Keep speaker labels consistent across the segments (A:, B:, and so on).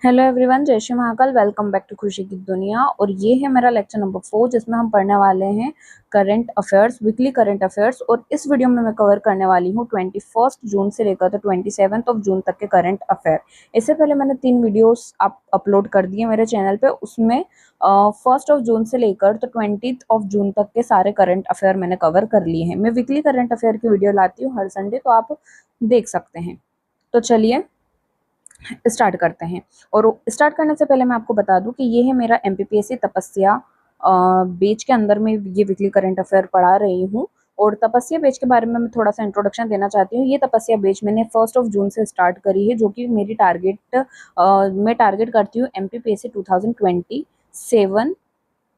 A: Hello everyone, जय Shri Mahakal. Welcome back to खुशी की दुनिया। और ये है मेरा लेक्चर नंबर 4 जिसमें हम पढ़ने वाले हैं current affairs, weekly current affairs. और इस वीडियो में मैं कवर करने वाली हूँ 21 जून से लेकर तो 27 जून तक के करंट अफेयर। इससे पहले मैंने 3 वीडियोस अपलोड कर दिए मेरे चैनल पे। उसमें 1 जून से लेकर तो 20 जून तक के सारे करंट अफेयर मैंने कवर कर लिए हैं। मैं वीकली करंट अफेयर की वीडियो लाती हूँ हर संडे, तो आप देख सकते हैं। तो चलिए स्टार्ट करते हैं। और स्टार्ट करने से पहले मैं आपको बता दूं कि ये है मेरा एमपीपीएससी तपस्या बैच के अंदर में ये वीकली करंट अफेयर पढ़ा रही हूँ। और तपस्या बैच के बारे में मैं थोड़ा सा इंट्रोडक्शन देना चाहती हूँ। ये तपस्या बैच मैंने 1 जून से स्टार्ट करी है, जो कि मेरी मैं टारगेट करती हूँ एमपीपीएससी 2027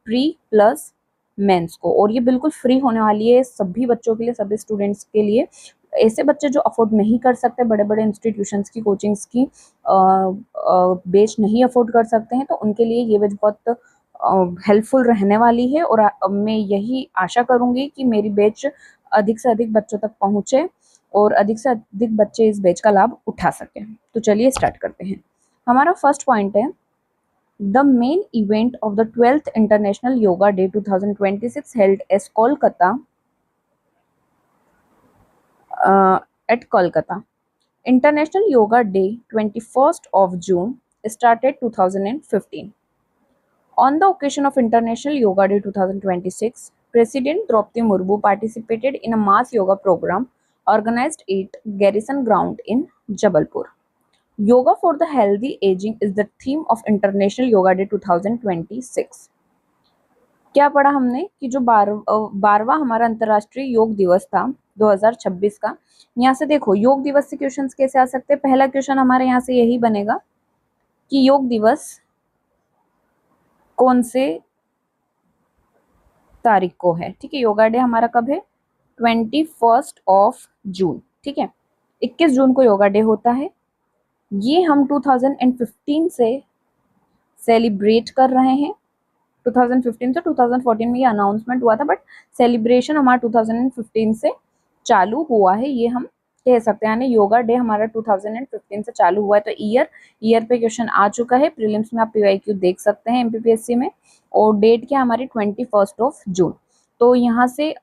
A: प्री प्लस मेंस को। और ये बिल्कुल फ्री होने वाली है सभी बच्चों के लिए, सभी स्टूडेंट्स के लिए। ऐसे बच्चे जो अफोर्ड नहीं कर सकते, बड़े बड़े इंस्टीट्यूशंस की कोचिंग्स की बैच नहीं अफोर्ड कर सकते हैं, तो उनके लिए ये बैच बहुत हेल्पफुल रहने वाली है। और मैं यही आशा करूंगी कि मेरी बैच अधिक से अधिक बच्चों तक पहुंचे और अधिक से अधिक बच्चे इस बैच का लाभ उठा सकें। तो चलिए स्टार्ट करते हैं। हमारा फर्स्ट पॉइंट है, the main event of the 12th International Yoga Day 2026 held as Kolkata at Kolkata. International Yoga Day 21st of June started 2015. On the occasion of International Yoga Day 2026, President Draupadi Murmu participated in a mass yoga program organized at Garrison Ground in Jabalpur. Yoga for the Healthy Aging is the theme of International Yoga Day 2026. क्या पढ़ा हमने कि जो 12वां हमारा अंतर्राष्ट्रीय योग दिवस था 2026 का। यहाँ से देखो योग दिवस से क्वेश्चंस कैसे आ सकते हैं। पहला क्वेश्चन हमारे यहाँ से यही बनेगा कि योग दिवस कौन से तारीख को है। ठीक है, योगा डे हमारा कब है? 21 जून। ठीक है, 21 जून को योगा डे होता है। ये हम 2015 से सेलिब्रेट कर रहे हैं। 2015 से 2014 में ये अनाउंसमेंट हुआ था, बट सेलिब्रेशन हमारा 2015 से चालू हुआ है, ये हम कह सकते हैं। यानी योगा डे हमारा 2015 से चालू हुआ है। तो ईयर पे क्वेश्चन आ चुका है। प्रीलिम्स में आप पीवाईक्यू देख सकते हैं एमपीपीएससी में। और डेट क्या हमारी 21 जून। तो यहाँ से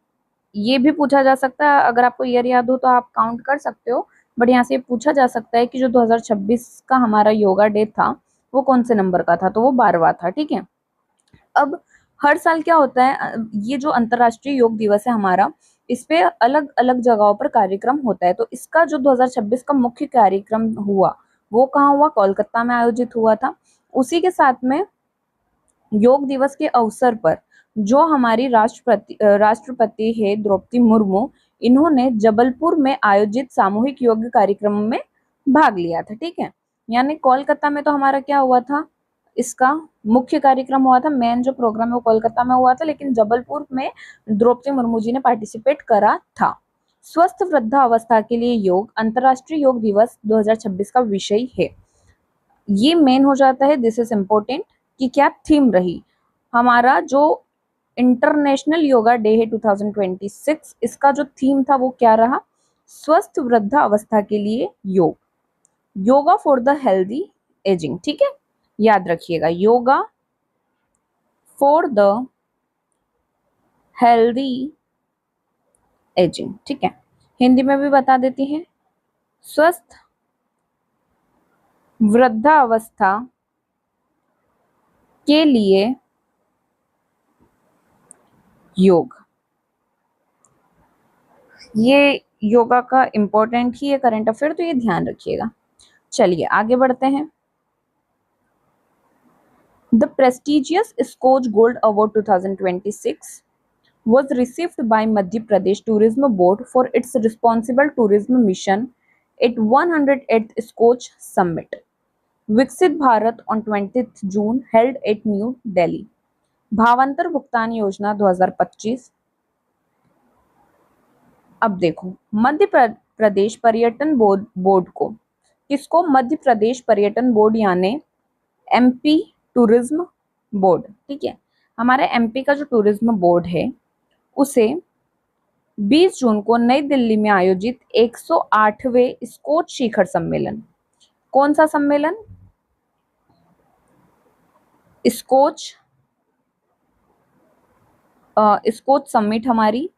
A: ये भी पूछा जा सकता है, अगर आपको ईयर याद हो तो आप काउंट कर सकते हो, बट यहाँ से पूछा जा सकता है कि जो 2026 का हमारा योगा डे था वो कौन से नंबर का था, तो वो 12वां था। ठीक है, अब हर साल क्या होता है, ये जो अंतर्राष्ट्रीय योग दिवस है हमारा, इस पे अलग अलग जगहों पर कार्यक्रम होता है। तो इसका जो 2026 का मुख्य कार्यक्रम हुआ वो कहाँ हुआ? कोलकाता में आयोजित हुआ था। उसी के साथ में योग दिवस के अवसर पर जो हमारी राष्ट्रपति है द्रौपदी मुर्मू, इन्होंने जबलपुर में आयोजित सामूहिक योग कार्यक्रम में भाग लिया था। ठीक है, यानी कोलकाता में तो हमारा क्या हुआ था, इसका मुख्य कार्यक्रम हुआ था। मेन जो प्रोग्राम है वो कोलकाता में हुआ था, लेकिन जबलपुर में द्रौपदी मुर्मू जी ने पार्टिसिपेट करा था। स्वस्थ वृद्धावस्था के लिए योग अंतर्राष्ट्रीय योग दिवस 2026 का विषय है। ये मेन हो जाता है, दिस इज इम्पोर्टेंट कि क्या थीम रही हमारा जो इंटरनेशनल योगा डे है 2026, इसका जो थीम था वो क्या रहा? स्वस्थ वृद्धा अवस्था के लिए योग, yoga for the healthy ageing. ठीक है, याद रखिएगा, yoga for the healthy ageing. ठीक है, हिंदी में भी बता देती हैं, स्वस्थ वृद्धावस्था के लिए योग। ये योगा का इम्पोर्टेंट ही है करंट अफेयर, तो ये ध्यान रखिएगा। चलिए आगे बढ़ते हैं। The prestigious Skoch gold award 2026 was received by Madhya Pradesh Tourism Board for its responsible tourism mission at 108th Scotch Summit. विकसित Bharat on 20th June held at New Delhi. भावांतर भुगतान योजना 2025। अब देखो मध्य प्रदेश पर्यटन बोर्ड को, किसको? मध्य प्रदेश पर्यटन बोर्ड यानी एमपी टूरिज्म बोर्ड। ठीक है, हमारे एमपी का जो टूरिज्म बोर्ड है उसे 20 जून को नई दिल्ली में आयोजित 108वें स्कोच शिखर सम्मेलन, कौन सा सम्मेलन? स्कोच स्कोच समिट हमारी,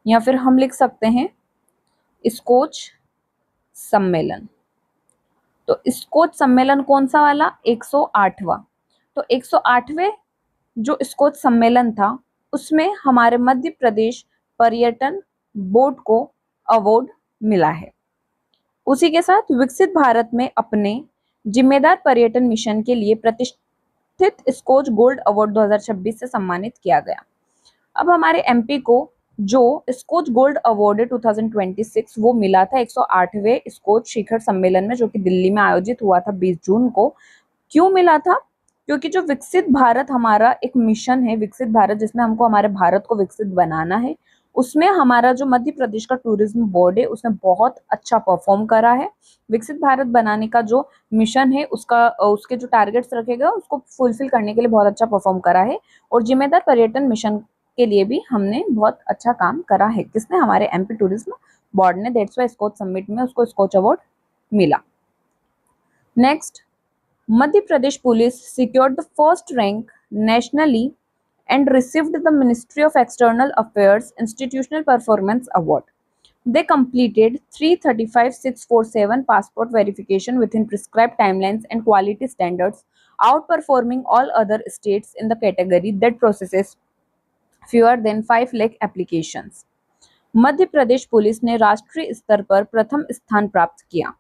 A: या फिर हम लिख सकते हैं स्कोच सम्मेलन। तो स्कोच सम्मेलन कौन सा वाला? 108वां। तो 108वें जो स्कोच सम्मेलन था उसमें हमारे मध्य प्रदेश पर्यटन बोर्ड को अवार्ड मिला है। उसी के साथ विकसित भारत में अपने जिम्मेदार पर्यटन मिशन के लिए प्रतिष्ठित स्कोच गोल्ड अवार्ड 2026 से सम्मानित किया गया। अब हमारे एमपी को जो स्कोच गोल्ड अवार्ड है 2026 वो मिला था 108वें स्कोच शिखर सम्मेलन में, जो कि दिल्ली में आयोजित हुआ था 20 जून को। क्यों मिला था? क्योंकि जो विकसित भारत हमारा एक मिशन है, विकसित भारत जिसमें हमको हमारे भारत को विकसित बनाना है, उसमें हमारा जो मध्य प्रदेश का टूरिज्म बोर्ड है उसने बहुत अच्छा परफॉर्म करा है। विकसित भारत बनाने का जो मिशन है उसके जो टारगेट्स रखे गए उसको फुलफिल करने के लिए बहुत अच्छा परफॉर्म करा है। और जिम्मेदार पर्यटन मिशन के लिए भी हमने बहुत अच्छा काम करा है। किसने? हमारे एमपी टूरिज्म बोर्ड ने। दैट्स व्हाई स्कोच समिट में उसको स्कोच अवार्ड मिला। Next, Madhya Pradesh police secured the first rank nationally and received the Ministry of External Affairs Institutional Performance Award. They completed 335,647 passport verification within prescribed timelines and quality standards, outperforming all other states in the category that processes fewer than 5 lakh applications. Madhya Pradesh police ने राष्ट्रीय स्तर पर प्रथम स्थान प्राप्त किया।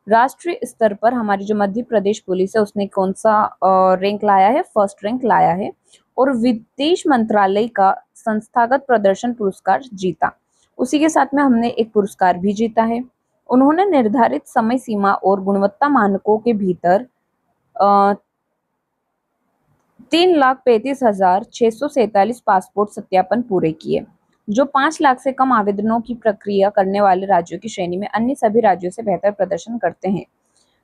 A: राष्ट्रीय स्तर पर हमारी जो मध्य प्रदेश पुलिस है उसने कौन सा रैंक लाया है? फर्स्ट रैंक लाया है। और विदेश मंत्रालय का संस्थागत प्रदर्शन पुरस्कार जीता। उसी के साथ में हमने एक पुरस्कार भी जीता है। उन्होंने निर्धारित समय सीमा और गुणवत्ता मानकों के भीतर 3,35,647 पासपोर्ट सत्यापन पूरे किए, जो 5 लाख से कम आवेदनों की प्रक्रिया करने वाले राज्यों की श्रेणी में अन्य सभी राज्यों से बेहतर प्रदर्शन करते हैं।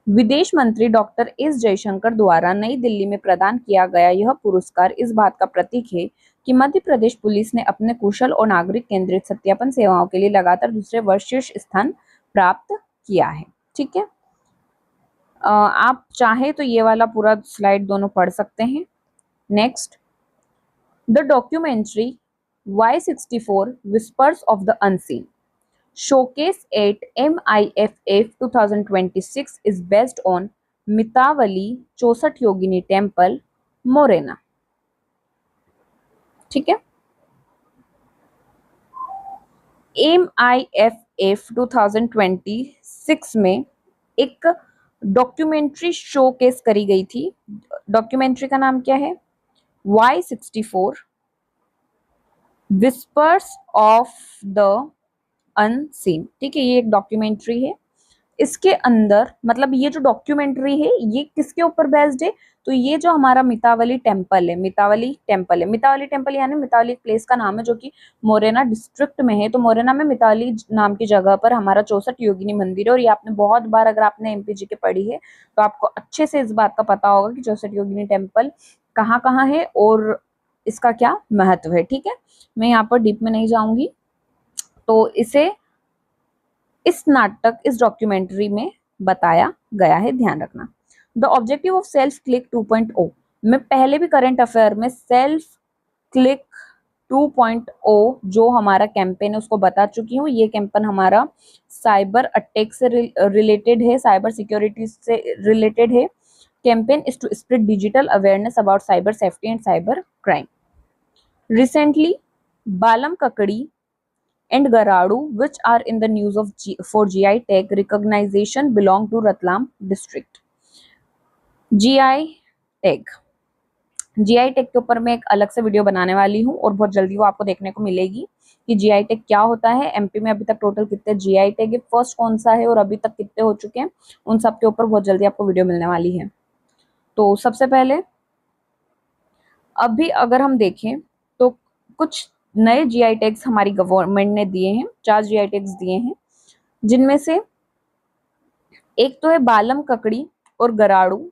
A: विदेश मंत्री डॉक्टर एस जयशंकर द्वारा नई दिल्ली में प्रदान किया गया यह पुरस्कार इस बात का प्रतीक है कि मध्य प्रदेश पुलिस ने अपने कुशल और नागरिक केंद्रित सत्यापन सेवाओं के लिए लगातार दूसरे वर्ष शीर्ष स्थान प्राप्त किया है। ठीक है, आप चाहे तो ये वाला पूरा स्लाइड दोनों पढ़ सकते हैं। Next, the documentary Y64 Whispers of the Unseen showcase at MIFF 2026 is based on Mitawali 64 Yogini temple, Morena. ठीक है, MIFF 2026 में एक डॉक्यूमेंट्री शोकेस करी गई थी। डॉक्यूमेंट्री का नाम क्या है? Y64 Whispers of the unseen. ठीक है, ये एक डॉक्यूमेंट्री है। इसके अंदर मतलब ये जो डॉक्यूमेंट्री है ये किसके ऊपर बेस्ड है? तो ये जो हमारा मितावली टेम्पल है, मितावली टेम्पल यानी मितावली एक प्लेस का नाम है जो कि मोरेना डिस्ट्रिक्ट में है। तो मोरेना में मितावली नाम की जगह पर हमारा 64 योगिनी मंदिर है। और ये आपने बहुत बार, अगर आपने एमपीजी के पढ़ी है तो आपको अच्छे से इस बात का पता होगा कि 64 योगिनी टेम्पल कहाँ कहाँ है और इसका क्या महत्व है। ठीक है, मैं यहाँ पर डीप में नहीं जाऊंगी। तो इस नाटक, इस डॉक्यूमेंट्री में बताया गया है, ध्यान रखना। The objective of self click 2.0, मैं पहले भी करंट अफेयर में सेल्फ क्लिक 2.0 जो हमारा कैंपेन है उसको बता चुकी हूँ। ये कैंपेन हमारा साइबर अटैक से रिलेटेड है, साइबर सिक्योरिटी से रिलेटेड है। Campaign is to spread digital awareness about cyber safety and cyber crime. Recently Balam Kakdi and Garadu, which are in the news for GI tag recognition, belong to Ratlam district. GI tag के ऊपर मैं एक अलग से video बनाने वाली हूँ और बहुत जल्दी वो आपको देखने को मिलेगी कि GI टैग क्या होता है। एमपी में अभी तक टोटल कितने GI टैग है, फर्स्ट कौन सा है और अभी तक कितने हो चुके हैं, उन सब के ऊपर बहुत जल्दी आपको वीडियो मिलने वाली है। तो सबसे पहले अभी अगर हम देखें तो कुछ नए जीआई टैग्स हमारी गवर्नमेंट ने दिए हैं। 4 जीआई टैग्स दिए हैं, जिनमें से एक तो है बालम ककड़ी और गराड़ू,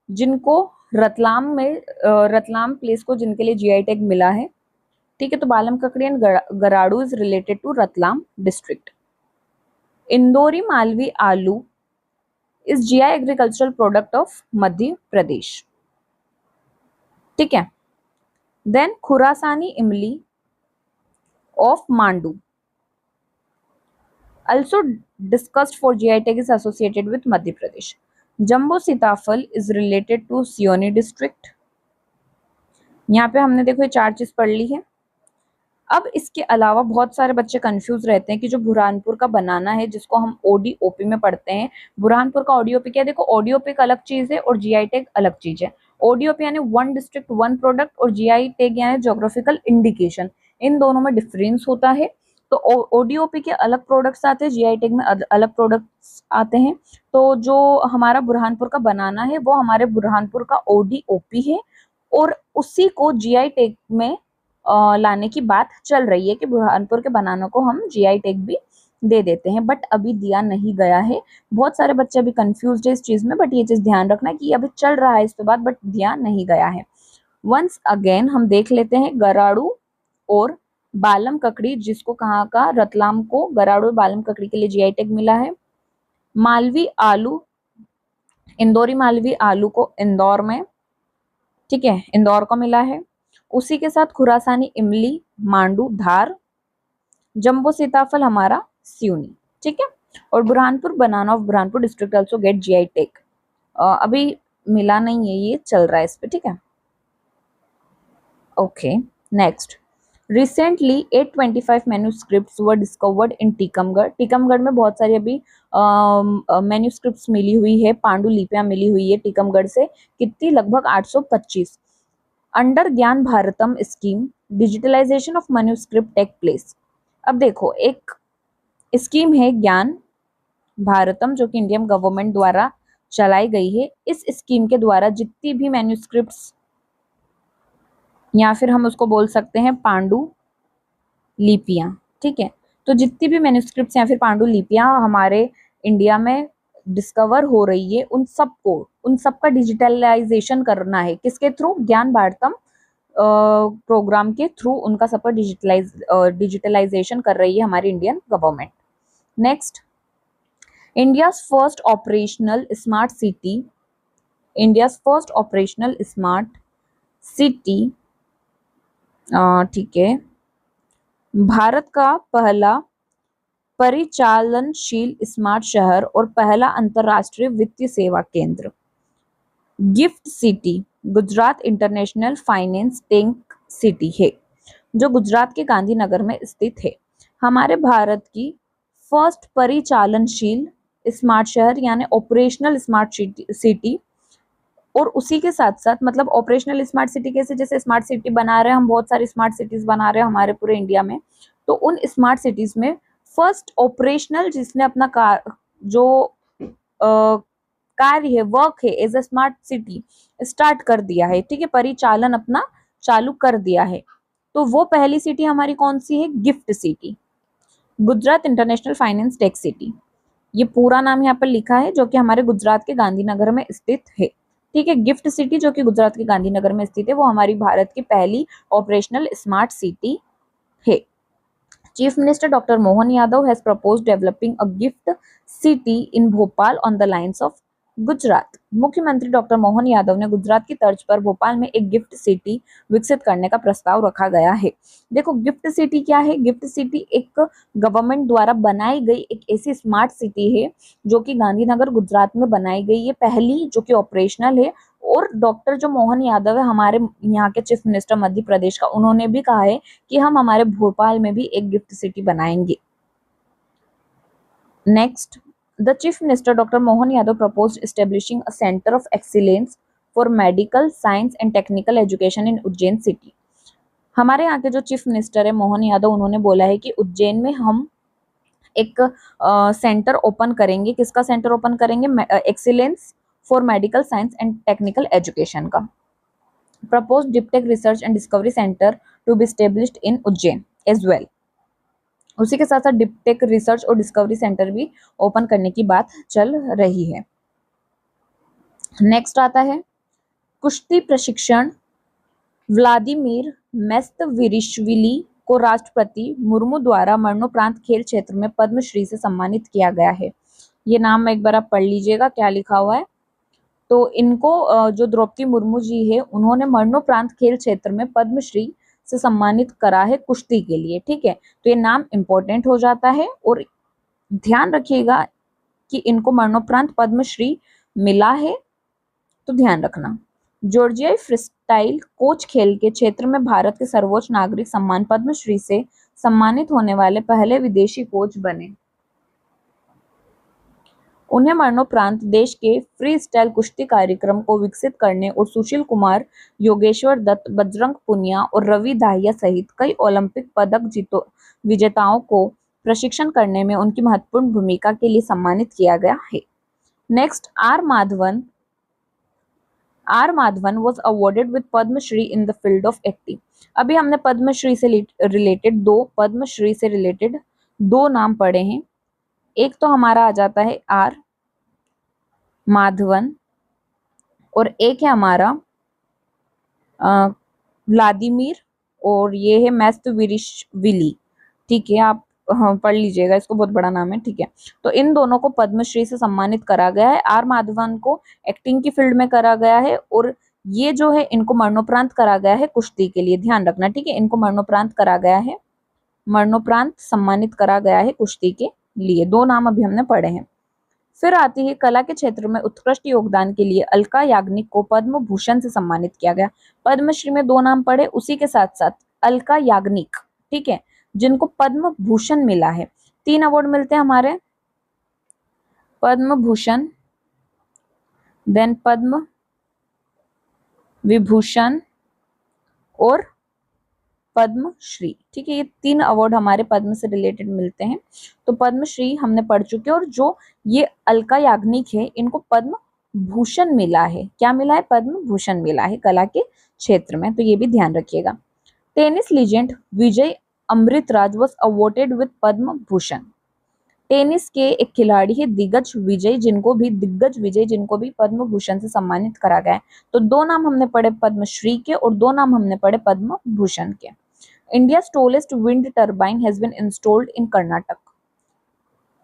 A: जिनको रतलाम प्लेस को जिनके लिए जीआई टैग मिला है। ठीक है, तो Balam kakdi and Garadu is related to Ratlam district. Indori Malvi aloo is GI agricultural product of Madhya Pradesh. ठीक है। Then Khurasani imli of Mandu also discussed for GI tag is associated with Madhya Pradesh. Jumbo सीताफल is related to Sioni district. यहाँ पे हमने देखो ये 4 चीज पढ़ ली है। अब इसके अलावा बहुत सारे बच्चे कंफ्यूज रहते हैं कि जो बुरहानपुर का बनाना है जिसको हम ओडीओपी में पढ़ते हैं, बुरहानपुर का ओडीओपी क्या है? देखो ओडीओपी एक अलग चीज है और जीआई टैग अलग चीज है। ओडीओपी यानी वन डिस्ट्रिक्ट वन प्रोडक्ट और जीआई टैग यानी ज्योग्राफिकल इंडिकेशन, इन दोनों में डिफरेंस होता है। तो ओडीओपी के अलग प्रोडक्ट्स आते हैं, जीआई टैग में अलग प्रोडक्ट्स आते हैं। तो जो हमारा बुरहानपुर का बनाना है वो हमारे बुरहानपुर का ओडीओपी है और उसी को जीआई टैग में लाने की बात चल रही है कि बुरहानपुर के बनानों को हम जीआई टैग भी दे देते हैं, बट अभी दिया नहीं गया है। बहुत सारे बच्चे अभी कंफ्यूज्ड है इस चीज में, बट ये चीज ध्यान रखना कि अभी चल रहा है इस पे बात, बट दिया नहीं गया है। वंस अगेन हम देख लेते हैं गराड़ू और बालम ककड़ी, जिसको कहाँ का? रतलाम को गराड़ू और बालम ककड़ी के लिए जीआई टैग मिला है। मालवी आलू, इंदौरी मालवी आलू को इंदौर में, ठीक है, इंदौर को मिला है। उसी के साथ खुरासानी इमली मांडू धार, जम्बो सीताफल हमारा सिवनी, ठीक है। और Burhanpur banana of Burhanpur district also get GI tag. अभी मिला नहीं है, ये चल रहा है इस पे, ठीक है। Okay, next. Recently 825 manuscripts were discovered in Tikamgarh. Tikamgarh में बहुत सारी अभी मैन्यूस्क्रिप्ट्स मिली हुई है, पांडुलिपियां मिली हुई है टीकमगढ़ से। कितनी? लगभग 825। Under Gyan Bharatam scheme digitalization of manuscript take place. अब देखो एक स्कीम है ज्ञान भारतम जो कि इंडियन गवर्नमेंट द्वारा चलाई गई है। इस स्कीम के द्वारा जितनी भी मैन्यूस्क्रिप्ट्स या फिर हम उसको बोल सकते हैं पांडु लिपियां, ठीक है, तो जितनी भी मैन्यूस्क्रिप्ट्स या फिर पांडु लिपियां हमारे इंडिया में डिस्कवर हो रही है उन सबका डिजिटलाइजेशन करना है। किसके थ्रू? ज्ञान भारतम प्रोग्राम के थ्रू उनका सब डिजिटलाइजेशन कर रही है हमारी Indian government. Next, India's first operational smart city, India's first operational smart city, ठीक है, भारत का पहला परिचालनशील स्मार्ट शहर और पहला अंतरराष्ट्रीय वित्तीय सेवा केंद्र। Gift city Gujarat international finance tank city है जो गुजरात के गांधीनगर में स्थित है। हमारे भारत की फर्स्ट परिचालनशील स्मार्ट शहर यानी ऑपरेशनल स्मार्ट सिटी, और उसी के साथ साथ मतलब ऑपरेशनल स्मार्ट सिटी कैसे? जैसे स्मार्ट सिटी बना रहे हैं हम, बहुत सारी स्मार्ट सिटीज बना रहे हैं हमारे पूरे इंडिया में, तो उन स्मार्ट सिटीज में फर्स्ट ऑपरेशनल जिसने अपना जो कार्य है, वर्क है as a smart city start कर दिया है, ठीक है, परिचालन अपना चालू कर दिया है, तो वो पहली सिटी हमारी कौन सी है? Gift city, Gujarat international finance tech city. ये पूरा नाम यहाँ पर लिखा है जो कि हमारे गुजरात के गांधीनगर में स्थित है, ठीक है। गिफ्ट सिटी जो कि गुजरात के गांधीनगर में स्थित है वो हमारी भारत की पहली ऑपरेशनल स्मार्ट सिटी है। Chief minister doctor Mohan Yadav has proposed developing a gift city in Bhopal on the lines of Gujarat. मुख्यमंत्री डॉक्टर मोहन यादव ने गुजरात की तर्ज पर भोपाल में एक गिफ्ट सिटी विकसित करने का प्रस्ताव रखा गया है। देखो गिफ्ट सिटी क्या है? गिफ्ट सिटी एक गवर्नमेंट द्वारा बनाई गई एक ऐसी स्मार्ट सिटी है जो कि गांधीनगर गुजरात में बनाई गई है, पहली, जो कि ऑपरेशनल है। और डॉक्टर जो मोहन यादव है हमारे यहाँ के चीफ मिनिस्टर मध्य प्रदेश का, उन्होंने भी कहा है कि हम हमारे भोपाल में भी एक गिफ्ट सिटी बनाएंगे। Next, the Chief Minister Dr. Mohan Yadav proposed establishing a center of excellence for medical science and technical education in Ujjain city. हमारे यहाँ के जो चीफ मिनिस्टर है मोहन यादव, उन्होंने बोला है कि उज्जैन में हम एक सेंटर ओपन करेंगे। किसका सेंटर ओपन करेंगे? Excellence for medical science and technical education का। Propose deeptech research and discovery centre to be established in Ujjain as well. उसी के साथ साथ डिप्टेक रिसर्च और डिस्कवरी सेंटर भी ओपन करने की बात चल रही है। नेक्स्ट आता है कुश्ती प्रशिक्षण। व्लादिमीर मेस्तविरिशविली को राष्ट्रपति मुर्मू द्वारा मरणोपरांत खेल क्षेत्र में पद्मश्री से सम्मानित किया गया है। ये नाम एक बार आप पढ़ लीजिएगा क्या लिखा हुआ है। तो इनको जो द्रौपदी मुर्मू जी है उन्होंने मरणोपरांत खेल क्षेत्र में पद्मश्री से सम्मानित करा है कुश्ती के लिए। ठीक है, तो ये नाम इंपॉर्टेंट हो जाता है और ध्यान रखिएगा कि इनको मरणोपरांत पद्मश्री मिला है, तो ध्यान रखना। जॉर्जियाई फ्रीस्टाइल कोच खेल के क्षेत्र में भारत के सर्वोच्च नागरिक सम्मान पद्मश्री से सम्मानित होने वाले पहले विदेशी कोच बने। उन्हें मरणोपरांत देश के फ्री स्टाइल कुश्ती कार्यक्रम को विकसित करने और सुशील कुमार, योगेश्वर दत्त, बजरंग पुनिया और रवि दाहिया सहित कई ओलंपिक पदक विजेताओं को प्रशिक्षण करने में उनकी महत्वपूर्ण भूमिका के लिए सम्मानित किया गया है। Next, R Madhavan was awarded with Padma Shri in the field of acting. अभी हमने पद्मश्री से रिलेटेड दो नाम पढ़े हैं। एक तो हमारा आ जाता है आर माधवन और एक है हमारा व्लादिमीर और ये है मैस्तविरिशविली। ठीक है, आप पढ़ लीजिएगा, इसको बहुत बड़ा नाम है। ठीक है, तो इन दोनों को पद्मश्री से सम्मानित करा गया है। आर माधवन को एक्टिंग की फील्ड में करा गया है और ये जो है इनको मरणोपरांत करा गया है कुश्ती के लिए। ध्यान रखना, ठीक है, इनको मरणोपरांत करा गया है, मरणोपरांत सम्मानित करा गया है कुश्ती के लिए। दो नाम अभी हमने पढ़े हैं। फिर आती है कला के क्षेत्र में उत्कृष्ट योगदान के लिए अलका याग्निक को पद्म भूषण से सम्मानित किया गया। पद्मश्री में दो नाम पढ़े, उसी के साथ साथ अलका याग्निक, ठीक है, जिनको पद्म भूषण मिला है। 3 अवार्ड मिलते हैं हमारे, पद्म भूषण, देन पद्म विभूषण और पद्मश्री। ठीक है, ये 3 अवार्ड हमारे पद्म से रिलेटेड मिलते हैं। तो पद्मश्री हमने पढ़ चुके हैं और जो ये अलका याग्निक है इनको पद्म भूषण मिला है। क्या मिला है? पद्म भूषण मिला है कला के क्षेत्र में, तो ये भी ध्यान रखिएगा। Tennis legend Vijay Amritraj was awarded with Padma Bhushan. Tennis के एक खिलाड़ी है दिग्गज विजय, जिनको भी पद्म भूषण से सम्मानित करा गया है। तो 2 नाम हमने पढ़े पद्मश्री के और 2 नाम हमने पढ़े पद्म भूषण के। India's tallest wind turbine has been installed in Karnataka.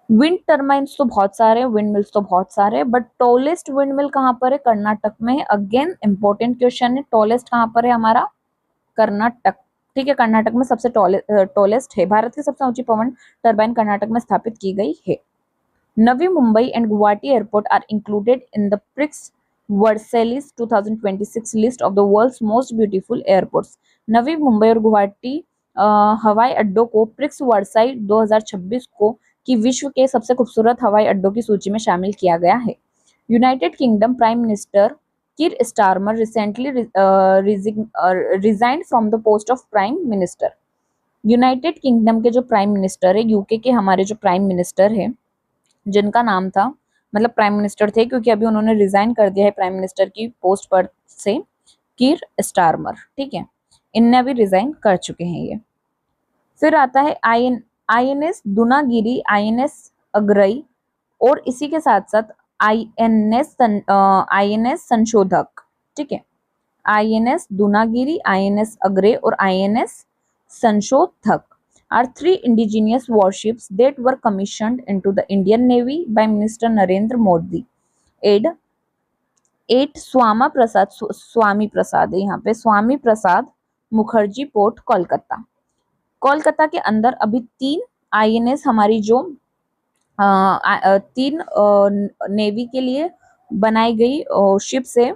A: Wind turbines तो बहुत सारे हैं, विंड मिल्स तो बहुत सारे हैं, बट टॉलेस्ट विंड मिल कहाँ पर है? कर्नाटक में है। अगेन इंपॉर्टेंट क्वेश्चन है, टॉलेस्ट कहाँ पर है हमारा? कर्नाटक। ठीक है, कर्नाटक में सबसे टॉलेस्ट है। भारत की सबसे ऊंची पवन टर्बाइन कर्नाटक में स्थापित की गई है। Navi Mumbai and Guwahati airport are included in the Prix Versailles 2026 list of the world's most beautiful airports. Navi Mumbai और गुवाहाटी हवाई अड्डों को प्रिक्स वर्साई 2026 को की विश्व के सबसे खूबसूरत हवाई अड्डों की सूची में शामिल किया गया है। United Kingdom Prime Minister Keir Starmer recently resigned from the post of Prime Minister. United Kingdom के जो प्राइम मिनिस्टर है, यूके के हमारे जो प्राइम मिनिस्टर है, जिनका नाम था, मतलब प्राइम मिनिस्टर थे क्योंकि अभी उन्होंने रिजाइन कर दिया है प्राइम मिनिस्टर की पोस्ट पर से, कीर स्टारमर। ठीक है, इनने अभी रिजाइन कर चुके हैं ये। फिर आता है INS दुनागिरी, INS अग्रई और इसी के साथ साथ INS संशोधक। ठीक है, INS दुनागिरी, INS अग्रे और INS संशोधक are 3 indigenous warships that were commissioned into the Indian Navy by Minister Narendra Modi. 8 Swami Prasad है यहाँ पे, स्वामी प्रसाद मुखर्जी पोर्ट कोलकाता। कोलकाता के अंदर अभी 3 INS हमारी जो 3 नेवी के लिए बनाई गई शिप्स है,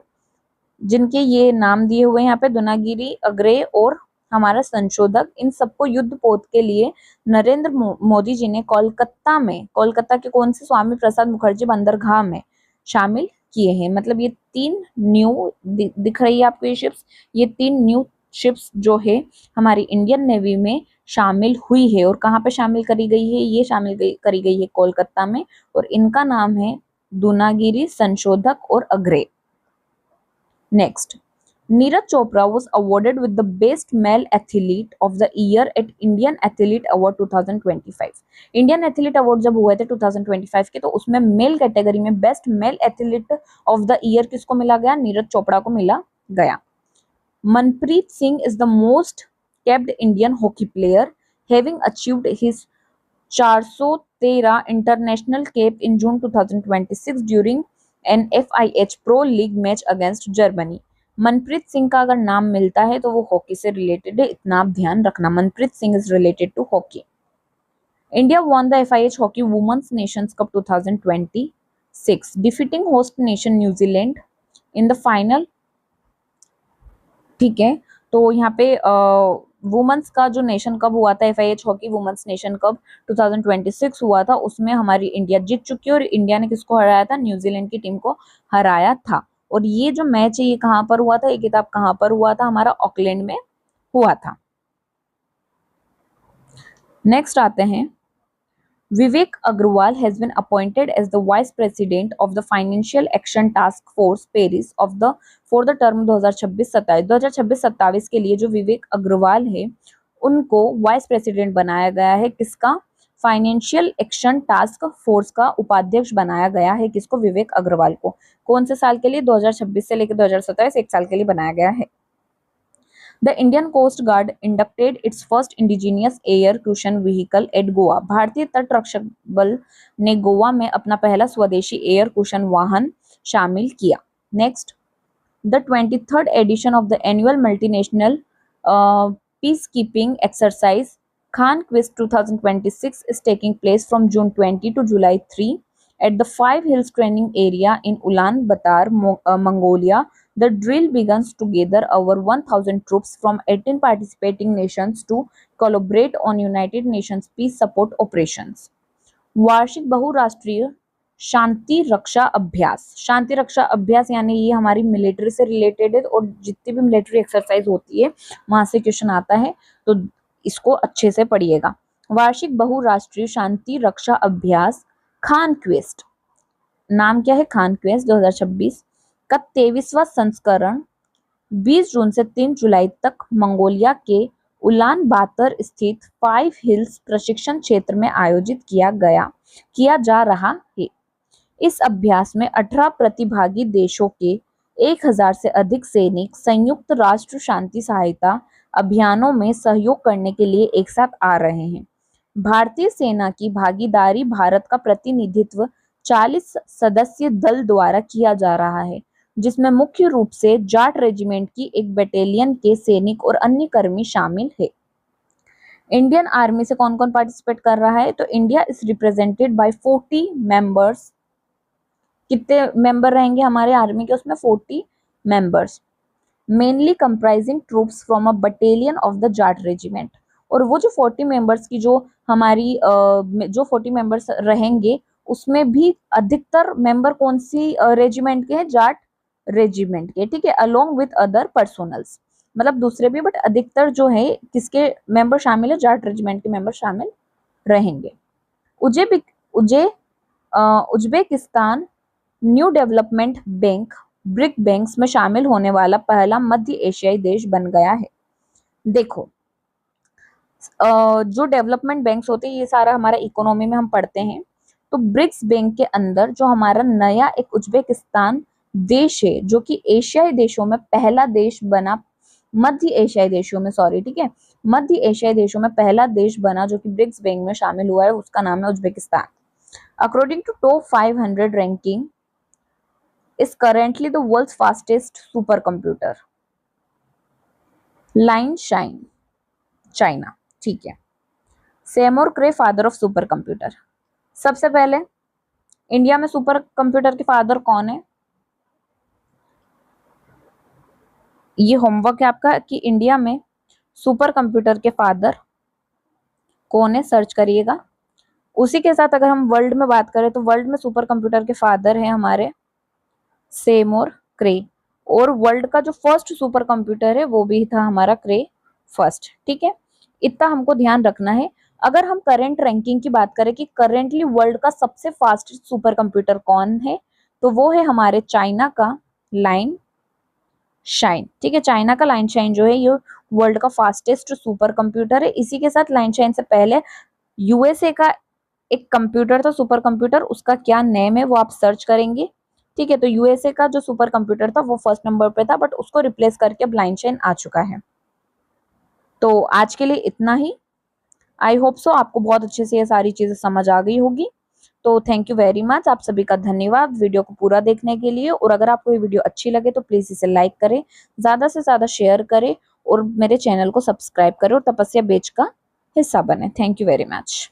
A: जिनके ये नाम दिए हुए यहाँ पे, दुनागिरी, अग्रे और हमारा संशोधक। इन सबको युद्ध पोत के लिए नरेंद्र मोदी जी ने कोलकाता के कौन से स्वामी प्रसाद मुखर्जी बंदरगाह में शामिल किए हैं। मतलब ये 3 न्यू दिख रही है आपको ये शिप्स, ये 3 न्यू शिप्स जो है हमारी इंडियन नेवी में शामिल हुई है। और कहाँ पे शामिल करी गई है? ये करी गई है कोलकाता में, और इनका नाम है दुनागिरी, संशोधक और अग्रे। Next, Neeraj Chopra was awarded with the best male athlete of the year at Indian Athlete Award 2025। Indian athlete award जब हुए थे 2025 के, तो उसमें मेल कैटेगरी में best male athlete of the year किसको मिला गया? नीरज चोपड़ा को मिला गया। Manpreet Singh is the most capped Indian hockey player, having achieved his 413 international cap in June 2026 during NFIH pro league match against Germany. Manpreet Singh का अगर नाम मिलता है तो वो हॉकी से रिलेटेड है, इतना आप ध्यान रखना। Manpreet Singh is related to hockey. India won the FIH Hockey Women's Nations Cup 2026, defeating host nation New Zealand in the final। ठीक है, तो यहाँ पे वुमेन्स का जो नेशन कप हुआ था, FIH hockey women's nation cup 2026 हुआ था, उसमें हमारी इंडिया जीत चुकी है। और इंडिया ने किसको हराया था? न्यूजीलैंड की टीम को हराया था। और ये जो मैच है ये कहाँ पर हुआ था? ये किताब कहाँ पर हुआ था? हमारा ऑकलैंड में हुआ था। नेक्स्ट आते हैं, Vivek Agrawal has been appointed as the Vice President of the Financial Action Task Force Paris of the for the term 2026-27। 2026-27 के लिए जो विवेक अग्रवाल है उनको वाइस प्रेसिडेंट बनाया गया है। किसका? फाइनेंशियल एक्शन टास्क फोर्स का उपाध्यक्ष बनाया गया है। किसको? विवेक अग्रवाल को। कौन से साल के लिए? 2026 से लेकर 2027, एक साल के लिए बनाया गया है। The Indian Coast Guard inducted its first indigenous air cushion vehicle at Goa। भारतीय तट रक्षक बल ने गोवा में अपना पहला स्वदेशी एयर कुशन वाहन शामिल किया। Next, the 23rd edition of the annual multinational peacekeeping exercise Khan Quest 2026 is taking place from June 20 to July 3 at the Five Hills Training Area in Ulaanbaatar, Mongolia। The drill begins to gather over 1,000 troops from 18 participating nations to collaborate on United Nations peace support operations। वार्षिक बहुराष्ट्रीय शांति रक्षा अभ्यास। शांति रक्षा अभ्यास यानी ये हमारी military से related है, और जितनी भी मिलिट्री एक्सरसाइज होती है वहां से क्वेश्चन आता है, तो इसको अच्छे से पढ़िएगा। वार्षिक बहुराष्ट्रीय शांति रक्षा अभ्यास खान क्वेस्ट, नाम क्या है? खान क्वेस्ट 2026 का 23वां संस्करण 20 जून से 3 जुलाई तक मंगोलिया के उलान बातर स्थित 5 हिल्स प्रशिक्षण क्षेत्र में आयोजित किया जा रहा है। इस अभ्यास में 18 प्रतिभागी देशों के 1000 से अधिक सैनिक संयुक्त राष्ट्र शांति सहायता अभियानों में सहयोग करने के लिए एक साथ आ रहे हैं। भारतीय सेना की भागीदारी भारत का प्रतिनिधित्व 40 सदस्यीय दल द्वारा किया जा रहा है, जिसमें मुख्य रूप से जाट रेजिमेंट की एक बटालियन के सैनिक और अन्य कर्मी शामिल है। इंडियन आर्मी से कौन कौन पार्टिसिपेट कर रहा है? तो India is represented by 40 members. कितने मेंबर रहेंगे हमारे आर्मी के? उसमें 40 members, mainly comprising troops from a battalion of the Jat regiment. और वो जो 40 मेंबर्स की जो हमारी जो 40 मेंबर्स रहेंगे उसमें भी अधिकतर मेंबर कौन सी रेजिमेंट के हैं? जाट रेजिमेंट के। ठीक है, अलोंग विथ अदर पर्सोनल्स, मतलब दूसरे भी, बट अधिकतर जो है किसके मेंबर शामिल है? जाट रेजिमेंट के मेंबर शामिल रहेंगे। Uzbekistan new development bank brick banks में शामिल होने वाला पहला मध्य एशियाई देश बन गया है। देखो, जो डेवलपमेंट बैंक्स होते हैं ये सारा हमारा इकोनॉमी में हम पढ़ते हैं। तो ब्रिक्स बैंक के अंदर जो हमारा नया एक उज्बेकिस्तान देश है, जो कि एशियाई देशों में पहला देश बना, मध्य एशियाई देशों में, सॉरी, ठीक है, मध्य एशियाई देशों में पहला देश बना जो कि ब्रिक्स बैंक में शामिल हुआ है, उसका नाम है Uzbekistan. According to top 500 ranking is currently the world's fastest supercomputer। लाइन शाइन, चाइना। ठीक है। Seymour Cray father of super computer. सबसे पहले इंडिया में सुपर कंप्यूटर के फादर कौन है? ये होमवर्क है आपका कि इंडिया में सुपर कंप्यूटर के फादर कौन है, सर्च करिएगा। उसी के साथ अगर हम वर्ल्ड में बात करें तो वर्ल्ड में सुपर कंप्यूटर के फादर है हमारे सेमोर क्रे, और वर्ल्ड का जो फर्स्ट सुपर कंप्यूटर है वो भी था हमारा क्रे फर्स्ट। ठीक है, इतना हमको ध्यान रखना है। अगर हम करंट रैंकिंग की बात करें कि करेंटली वर्ल्ड का सबसे फास्टेस्ट सुपर कंप्यूटर कौन है, तो वो है हमारे चाइना का लाइन शाइन। ठीक है, चाइना का लाइन शाइन जो है ये वर्ल्ड का फास्टेस्ट सुपर कंप्यूटर है। इसी के साथ लाइन शाइन से पहले यूएसए का एक कंप्यूटर था सुपर कंप्यूटर, उसका क्या नेम है वो आप सर्च करेंगे। ठीक है, तो यूएसए का जो सुपर कंप्यूटर था वो फर्स्ट नंबर पे था, बट उसको रिप्लेस करके अब लाइन शाइन आ चुका है। तो आज के लिए इतना ही। आई होप सो आपको बहुत अच्छे से ये सारी चीजें समझ आ गई होगी। तो थैंक यू वेरी मच, आप सभी का धन्यवाद वीडियो को पूरा देखने के लिए। और अगर आपको ये वीडियो अच्छी लगे तो प्लीज इसे लाइक करें, ज्यादा से ज्यादा शेयर करें और मेरे चैनल को सब्सक्राइब करें और तपस्या बेच का हिस्सा बने। Thank you very much.